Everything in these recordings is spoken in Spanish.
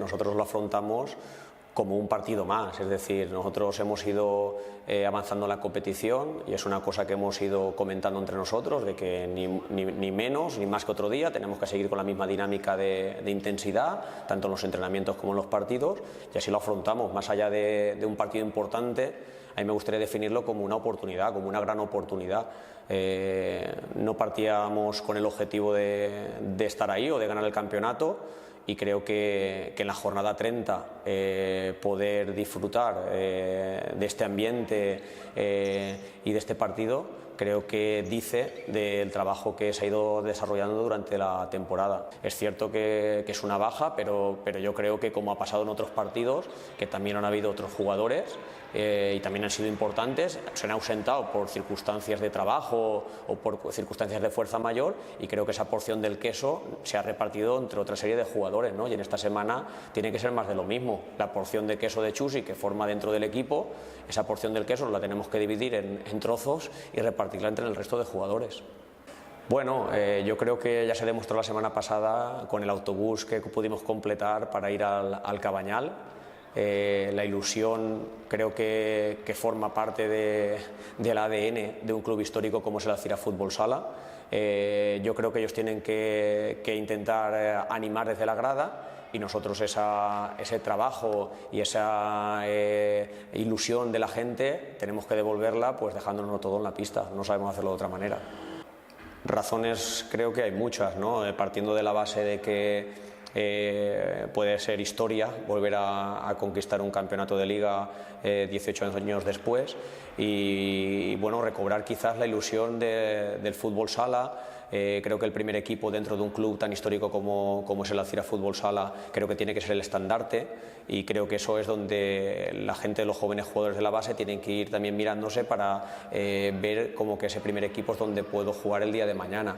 Nosotros lo afrontamos como un partido más, es decir, nosotros hemos ido avanzando en la competición y es una cosa que hemos ido comentando entre nosotros, de que ni menos ni más que otro día tenemos que seguir con la misma dinámica de intensidad, tanto en los entrenamientos como en los partidos, y así lo afrontamos. Más allá de un partido importante, a mí me gustaría definirlo como una oportunidad, como una gran oportunidad. No partíamos con el objetivo de estar ahí o de ganar el campeonato, y creo que en la jornada 30 poder disfrutar de este ambiente y de este partido creo que dice del trabajo que se ha ido desarrollando durante la temporada. Es cierto que es una baja, pero yo creo que, como ha pasado en otros partidos, que también han habido otros jugadores y también han sido importantes, se han ausentado por circunstancias de trabajo o por circunstancias de fuerza mayor, y creo que esa porción del queso se ha repartido entre otra serie de jugadores, ¿no? Y en esta semana tiene que ser más de lo mismo. La porción de queso de Chusi que forma dentro del equipo, esa porción del queso la tenemos que dividir en trozos y repartirla entre el resto de jugadores. Bueno, yo creo que ya se demostró la semana pasada con el autobús que pudimos completar para ir al Cabañal. La ilusión creo que forma parte del ADN de un club histórico como es el Alzira Fútbol Sala. Yo creo que ellos tienen que intentar animar desde la grada, y nosotros ese trabajo y esa ilusión de la gente tenemos que devolverla, pues dejándonos todo en la pista. No sabemos hacerlo de otra manera. Razones creo que hay muchas, ¿no? Partiendo de la base de que puede ser historia volver a conquistar un campeonato de liga 18 años después, y bueno, recobrar quizás la ilusión del fútbol sala. Creo que el primer equipo dentro de un club tan histórico como es el Alzira Fútbol Sala, creo que tiene que ser el estandarte, y creo que eso es donde la gente, los jóvenes jugadores de la base, tienen que ir también mirándose para ver como que ese primer equipo es donde puedo jugar el día de mañana.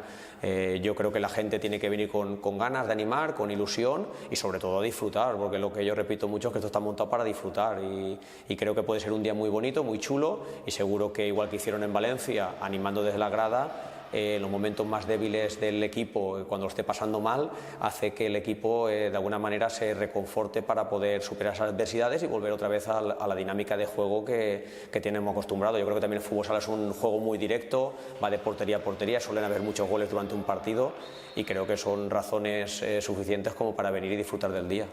Yo creo que la gente tiene que venir con ganas de animar, con ilusión y sobre todo a disfrutar, porque lo que yo repito mucho es que esto está montado para disfrutar, y creo que puede ser un día muy bonito, muy chulo, y seguro que, igual que hicieron en Valencia, animando desde la grada, los momentos más débiles del equipo, cuando lo esté pasando mal, hace que el equipo de alguna manera se reconforte para poder superar esas adversidades y volver otra vez a la dinámica de juego que tenemos acostumbrado. Yo creo que también el fútbol sala es un juego muy directo, va de portería a portería, suelen haber muchos goles durante un partido, y creo que son razones suficientes como para venir y disfrutar del día.